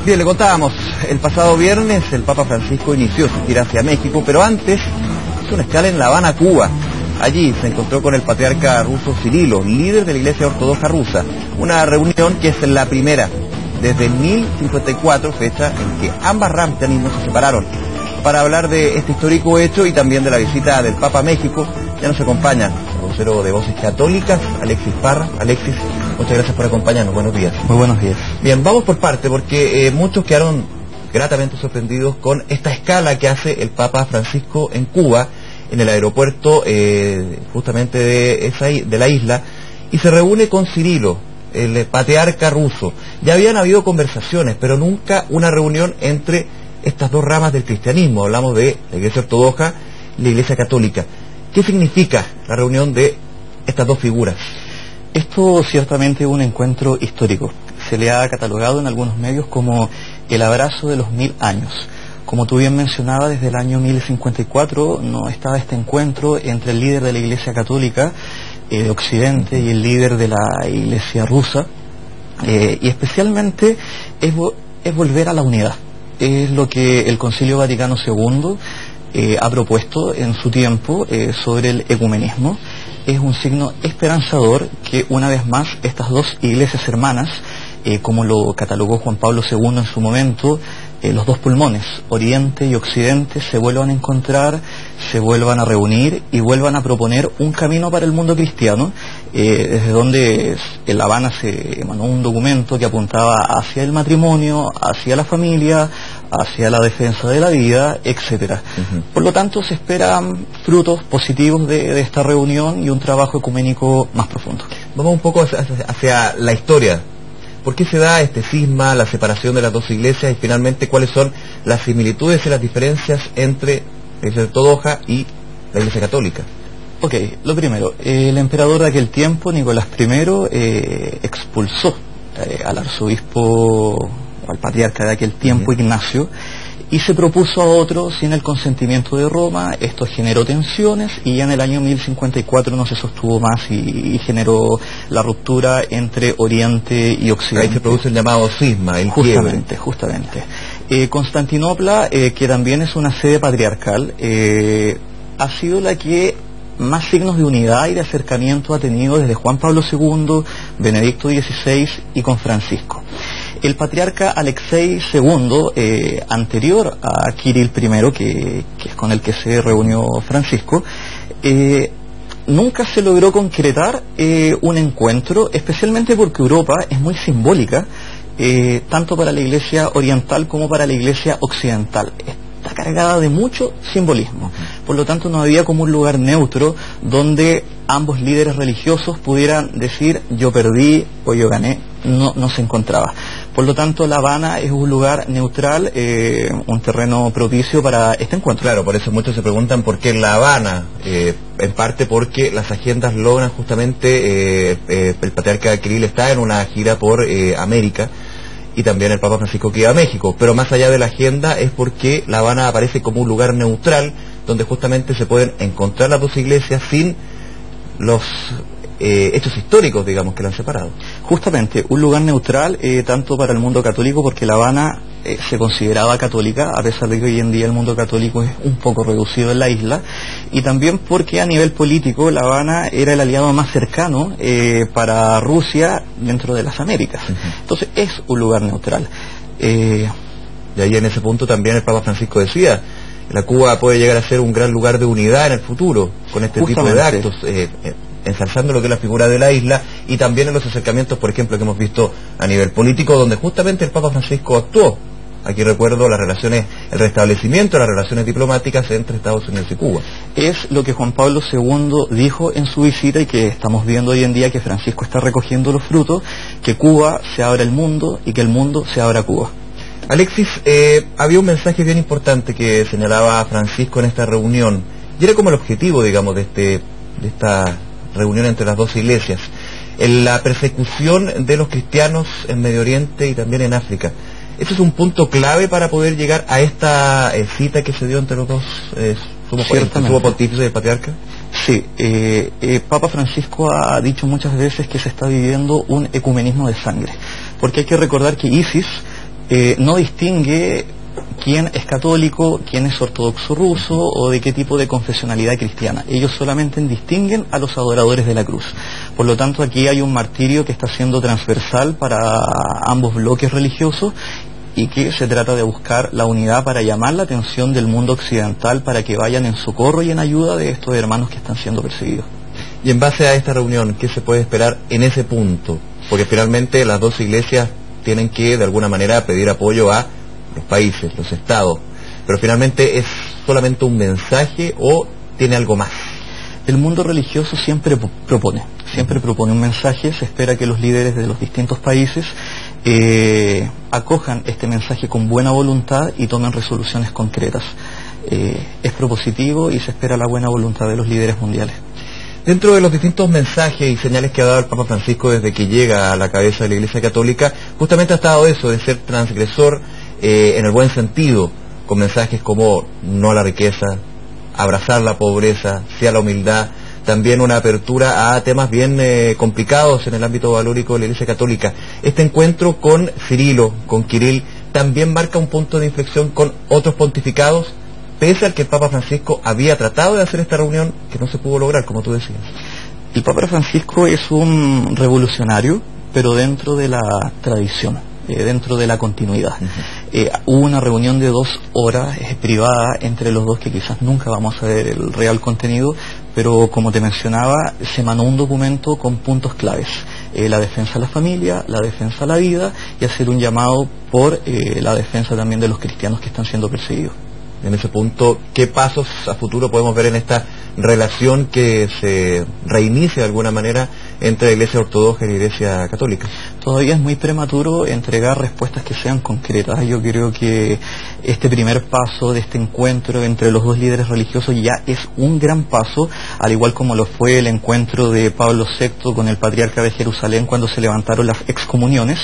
Bien, le contábamos, el pasado viernes el Papa Francisco inició su gira hacia México, pero antes hizo una escala en La Habana, Cuba. Allí se encontró con el patriarca ruso Cirilo, líder de la Iglesia Ortodoxa rusa. Una reunión que es la primera desde 1054, fecha en que ambas ramas se separaron. Para hablar de este histórico hecho y también de la visita del Papa a México, ya nos acompaña el vocero de Voces Católicas, Alexis Parra. Alexis, muchas gracias por acompañarnos, buenos días. Muy buenos días. Bien, vamos por parte, porque muchos quedaron gratamente sorprendidos con esta escala que hace el Papa Francisco en Cuba, en el aeropuerto justamente de la isla, y se reúne con Cirilo, el patriarca ruso. Ya habían habido conversaciones, pero nunca una reunión entre estas dos ramas del cristianismo. Hablamos de la Iglesia Ortodoxa y la Iglesia Católica. ¿Qué significa la reunión de estas dos figuras? Esto ciertamente es un encuentro histórico. Se le ha catalogado en algunos medios como el abrazo de los 1000 años. Como tú bien mencionabas, desde el año 1054 no estaba este encuentro entre el líder de la Iglesia Católica de Occidente y el líder de la Iglesia rusa, y especialmente es volver a la unidad. Es lo que el Concilio Vaticano II ha propuesto en su tiempo sobre el ecumenismo. Es un signo esperanzador que una vez más estas dos iglesias hermanas, como lo catalogó Juan Pablo II en su momento, los dos pulmones, Oriente y Occidente, se vuelvan a encontrar, se vuelvan a reunir y vuelvan a proponer un camino para el mundo cristiano, desde donde en La Habana se emanó un documento que apuntaba hacia el matrimonio, hacia la familia, hacia la defensa de la vida, etcétera. Por lo tanto, se esperan frutos positivos de esta reunión y un trabajo ecuménico más profundo. Vamos un poco hacia la historia. ¿Por qué se da este cisma, la separación de las dos iglesias y finalmente cuáles son las similitudes y las diferencias entre la Iglesia Ortodoxa y la Iglesia Católica? Ok, lo primero, el emperador de aquel tiempo, Nicolás I, expulsó al arzobispo, al patriarca de aquel tiempo, Ignacio, y se propuso a otro sin el consentimiento de Roma. Esto generó tensiones y ya en el año 1054 no se sostuvo más y generó la ruptura entre Oriente y Occidente. Ahí se produce el llamado cisma, el justamente. Constantinopla, que también es una sede patriarcal, ha sido la que más signos de unidad y de acercamiento ha tenido desde Juan Pablo II, Benedicto XVI y con Francisco. El patriarca Alexei II, anterior a Kirill I, que es con el que se reunió Francisco, nunca se logró concretar un encuentro, especialmente porque Europa es muy simbólica, tanto para la Iglesia oriental como para la Iglesia occidental. Está cargada de mucho simbolismo. Por lo tanto, no había como un lugar neutro donde ambos líderes religiosos pudieran decir yo perdí o yo gané. No se encontraba. Por lo tanto, La Habana es un lugar neutral, un terreno propicio para este encuentro. Claro, por eso muchos se preguntan por qué La Habana, en parte porque las agendas logran justamente, el patriarca Kirill está en una gira por América, y también el Papa Francisco que iba a México, pero más allá de la agenda es porque La Habana aparece como un lugar neutral donde justamente se pueden encontrar las dos iglesias sin los hechos históricos, digamos, que la han separado. Justamente, un lugar neutral tanto para el mundo católico, porque La Habana se consideraba católica, a pesar de que hoy en día el mundo católico es un poco reducido en la isla, y también porque a nivel político La Habana era el aliado más cercano para Rusia dentro de las Américas. Entonces es un lugar neutral. Y ahí en ese punto también el Papa Francisco decía, la Cuba puede llegar a ser un gran lugar de unidad en el futuro, con este tipo de actos, ensalzando lo que es la figura de la isla, y también en los acercamientos, por ejemplo, que hemos visto a nivel político, donde justamente el Papa Francisco actuó. Aquí recuerdo las relaciones, el restablecimiento de las relaciones diplomáticas entre Estados Unidos y Cuba. Es lo que Juan Pablo II dijo en su visita y que estamos viendo hoy en día, que Francisco está recogiendo los frutos, que Cuba se abra al mundo y que el mundo se abra a Cuba. Alexis, había un mensaje bien importante que señalaba Francisco en esta reunión, y era como el objetivo, digamos, de esta reunión entre las dos iglesias, en la persecución de los cristianos en Medio Oriente y también en África. ¿Ese es un punto clave para poder llegar a esta cita que se dio entre los dos sumo pontífice y el patriarca? Sí, Papa Francisco ha dicho muchas veces que se está viviendo un ecumenismo de sangre. porque hay que recordar que ISIS no distingue quién es católico, quién es ortodoxo ruso o de qué tipo de confesionalidad cristiana. Ellos solamente distinguen a los adoradores de la cruz. Por lo tanto, aquí hay un martirio que está siendo transversal para ambos bloques religiosos y que se trata de buscar la unidad para llamar la atención del mundo occidental para que vayan en socorro y en ayuda de estos hermanos que están siendo perseguidos. Y en base a esta reunión, ¿qué se puede esperar en ese punto? Porque finalmente las dos iglesias tienen que de alguna manera pedir apoyo a los países, los estados, pero finalmente ¿es solamente un mensaje o tiene algo más? El mundo religioso siempre propone un mensaje. Se espera que los líderes de los distintos países acojan este mensaje con buena voluntad y tomen resoluciones concretas. Es propositivo y se espera la buena voluntad de los líderes mundiales. Dentro de los distintos mensajes y señales que ha dado el Papa Francisco desde que llega a la cabeza de la Iglesia Católica, justamente ha estado eso, de ser transgresor en el buen sentido, con mensajes como no a la riqueza, abrazar la pobreza, sí a la humildad, también una apertura a temas bien complicados en el ámbito valórico de la Iglesia Católica. Este encuentro con Cirilo, con Kirill, también marca un punto de inflexión con otros pontificados, pese al que el Papa Francisco había tratado de hacer esta reunión que no se pudo lograr, como tú decías. El Papa Francisco es un revolucionario, pero dentro de la tradición, dentro de la continuidad. Hubo una reunión de 2 horas privada entre los dos que quizás nunca vamos a ver el real contenido, pero como te mencionaba, se emanó un documento con puntos claves. La defensa de la familia, la defensa de la vida y hacer un llamado por la defensa también de los cristianos que están siendo perseguidos. En ese punto, ¿qué pasos a futuro podemos ver en esta relación que se reinicia de alguna manera entre la Iglesia Ortodoxa y la Iglesia Católica? Todavía es muy prematuro entregar respuestas que sean concretas. Yo creo que este primer paso de este encuentro entre los dos líderes religiosos ya es un gran paso, al igual como lo fue el encuentro de Pablo VI con el patriarca de Jerusalén cuando se levantaron las excomuniones.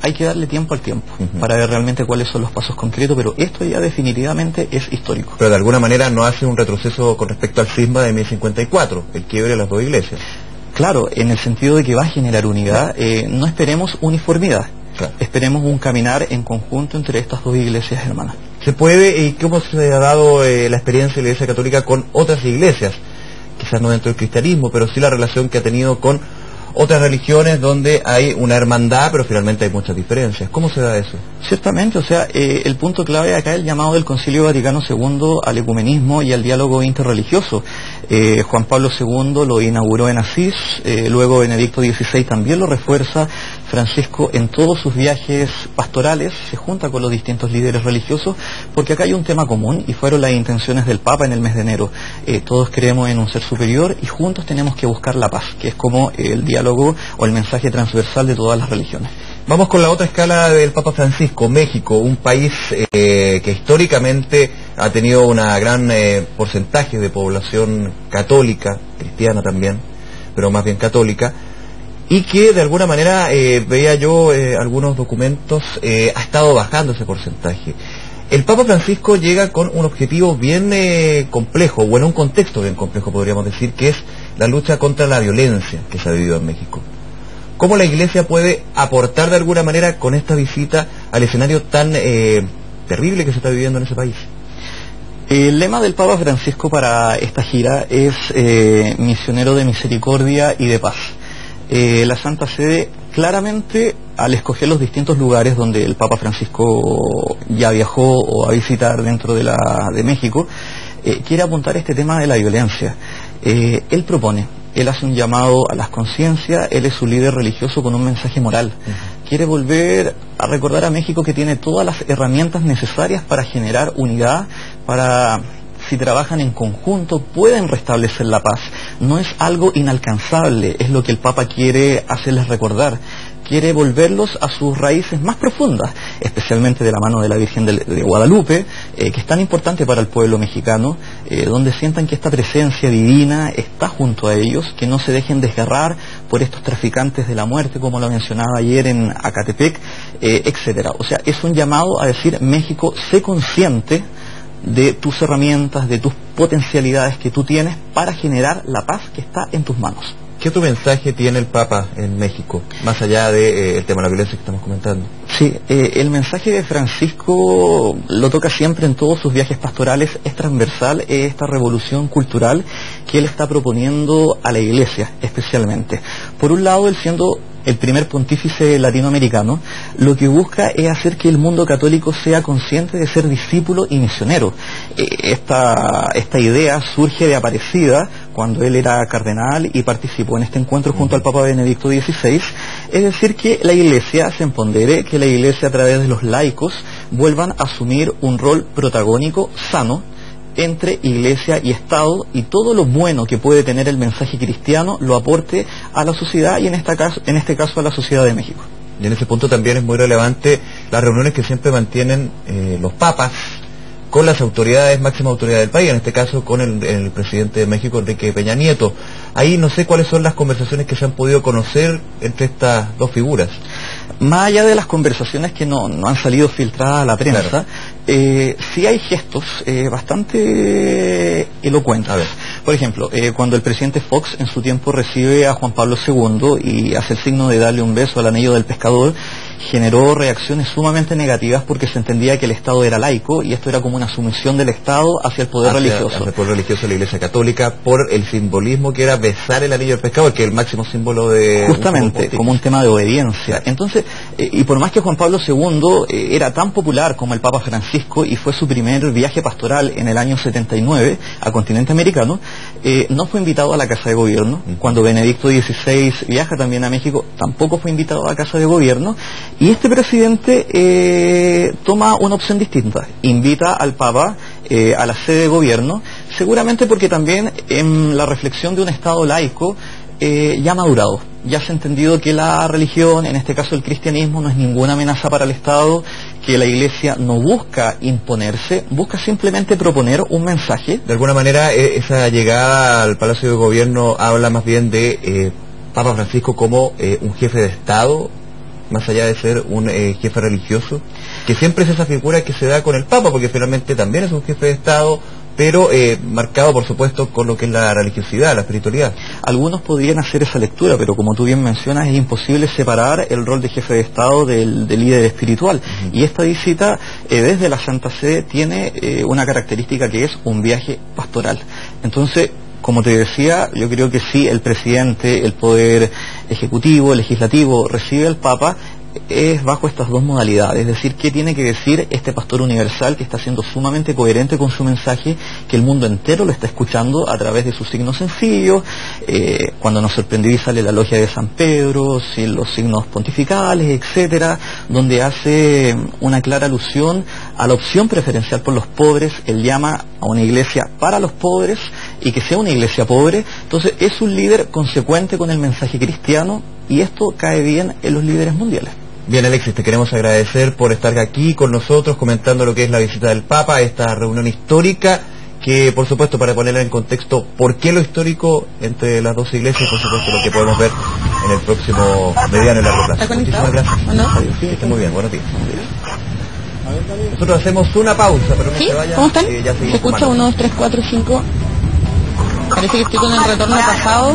Hay que darle tiempo al tiempo para ver realmente cuáles son los pasos concretos, pero esto ya definitivamente es histórico. Pero de alguna manera no hace un retroceso con respecto al cisma de 1054, el quiebre de las dos iglesias. Claro, en el sentido de que va a generar unidad. No esperemos uniformidad, claro. Esperemos un caminar en conjunto entre estas dos iglesias hermanas. ¿Se puede y cómo se ha dado la experiencia de la Iglesia Católica con otras iglesias? Quizás no dentro del cristianismo, pero sí la relación que ha tenido con otras religiones donde hay una hermandad, pero finalmente hay muchas diferencias. ¿Cómo se da eso? Ciertamente, el punto clave acá es el llamado del Concilio Vaticano II al ecumenismo y al diálogo interreligioso. Juan Pablo II lo inauguró en Asís, luego Benedicto XVI también lo refuerza. Francisco en todos sus viajes pastorales se junta con los distintos líderes religiosos porque acá hay un tema común y fueron las intenciones del Papa en el mes de enero. Todos creemos en un ser superior y juntos tenemos que buscar la paz, que es como el diálogo o el mensaje transversal de todas las religiones. Vamos con la otra escala del Papa Francisco, México, un país que históricamente ha tenido una gran porcentaje de población católica, cristiana también, pero más bien católica, y que de alguna manera, veía yo algunos documentos, ha estado bajando ese porcentaje. El Papa Francisco llega con un objetivo bien complejo, o en un contexto bien complejo podríamos decir, que es la lucha contra la violencia que se ha vivido en México. ¿Cómo la Iglesia puede aportar de alguna manera con esta visita al escenario tan terrible que se está viviendo en ese país? El lema del Papa Francisco para esta gira es misionero de misericordia y de paz. La Santa Sede claramente, al escoger los distintos lugares donde el Papa Francisco ya viajó o a visitar dentro de México, quiere apuntar este tema de la violencia. Él propone, él hace un llamado a las conciencias, él es un líder religioso con un mensaje moral. Quiere volver a recordar a México que tiene todas las herramientas necesarias para generar unidad, para, si trabajan en conjunto, pueden restablecer la paz. No es algo inalcanzable, es lo que el Papa quiere hacerles recordar. Quiere volverlos a sus raíces más profundas, especialmente de la mano de la Virgen de Guadalupe, que es tan importante para el pueblo mexicano, donde sientan que esta presencia divina está junto a ellos, que no se dejen desgarrar por estos traficantes de la muerte, como lo mencionaba ayer en Acatepec, etcétera. O sea, es un llamado a decir: México, sé consciente de tus herramientas, de tus potencialidades que tú tienes para generar la paz que está en tus manos. ¿Qué otro mensaje tiene el Papa en México, más allá del tema de la violencia que estamos comentando? Sí, el mensaje de Francisco lo toca siempre en todos sus viajes pastorales, es transversal, esta revolución cultural que él está proponiendo a la Iglesia especialmente. Por un lado, él siendo el primer pontífice latinoamericano, lo que busca es hacer que el mundo católico sea consciente de ser discípulo y misionero. Esta idea surge de Aparecida, cuando él era cardenal y participó en este encuentro junto al Papa Benedicto XVI, es decir, que la Iglesia se empodere, que la Iglesia a través de los laicos vuelvan a asumir un rol protagónico sano entre Iglesia y Estado, y todo lo bueno que puede tener el mensaje cristiano lo aporte a la sociedad, y en este caso a la sociedad de México. Y en ese punto también es muy relevante las reuniones que siempre mantienen los papas con las autoridades, máximas autoridades del país, en este caso con el presidente de México, Enrique Peña Nieto. Ahí no sé cuáles son las conversaciones que se han podido conocer entre estas dos figuras. Más allá de las conversaciones que no han salido filtradas a la prensa, claro, sí hay gestos bastante elocuentes. A ver. Por ejemplo, cuando el presidente Fox en su tiempo recibe a Juan Pablo II y hace el signo de darle un beso al anillo del pescador, generó reacciones sumamente negativas porque se entendía que el Estado era laico y esto era como una sumisión del Estado hacia el poder religioso. Hacia el poder religioso de la Iglesia Católica, por el simbolismo que era besar el anillo del pescador, que es el máximo símbolo de... Justamente, como un tema de obediencia. Entonces, y por más que Juan Pablo II era tan popular como el Papa Francisco y fue su primer viaje pastoral en el año 79 a continente americano, no fue invitado a la Casa de Gobierno. Cuando Benedicto XVI viaja también a México, tampoco fue invitado a la Casa de Gobierno. Y este presidente toma una opción distinta, invita al Papa a la sede de gobierno, seguramente porque también en la reflexión de un Estado laico ya ha madurado, ya se ha entendido que la religión, en este caso el cristianismo, no es ninguna amenaza para el Estado, que la Iglesia no busca imponerse, busca simplemente proponer un mensaje. De alguna manera esa llegada al Palacio de Gobierno habla más bien de Papa Francisco como un jefe de Estado, más allá de ser un jefe religioso, que siempre es esa figura que se da con el Papa, porque finalmente también es un jefe de Estado, pero marcado por supuesto con lo que es la religiosidad, la espiritualidad. Algunos podrían hacer esa lectura, pero como tú bien mencionas, es imposible separar el rol de jefe de Estado del líder espiritual. Y esta visita desde la Santa Sede tiene una característica que es un viaje pastoral. Entonces, como te decía, yo creo que sí, el presidente, el poder ejecutivo, legislativo, recibe al Papa, es bajo estas dos modalidades, es decir, qué tiene que decir este pastor universal que está siendo sumamente coherente con su mensaje, que el mundo entero lo está escuchando a través de sus signos sencillos. Cuando nos sorprendió y sale la logia de San Pedro, los signos pontificales, etcétera, donde hace una clara alusión a la opción preferencial por los pobres. Él llama a una iglesia para los pobres y que sea una iglesia pobre. Entonces es un líder consecuente con el mensaje cristiano, y esto cae bien en los líderes mundiales. Bien, Alexis, te queremos agradecer por estar aquí con nosotros comentando lo que es la visita del Papa, esta reunión histórica, que por supuesto, para ponerla en contexto, ¿por qué lo histórico entre las dos iglesias? Por supuesto, lo que podemos ver en el próximo mediano y largo plazo. Muchísimas gracias. ¿No? Adiós, que esté muy bien, buenos días. Nosotros hacemos una pausa, pero no ¿Sí? se vayan. ¿Cómo están? Ya Se escucha 1, 2, 3, 4, 5. Parece que estoy con el retorno pasado.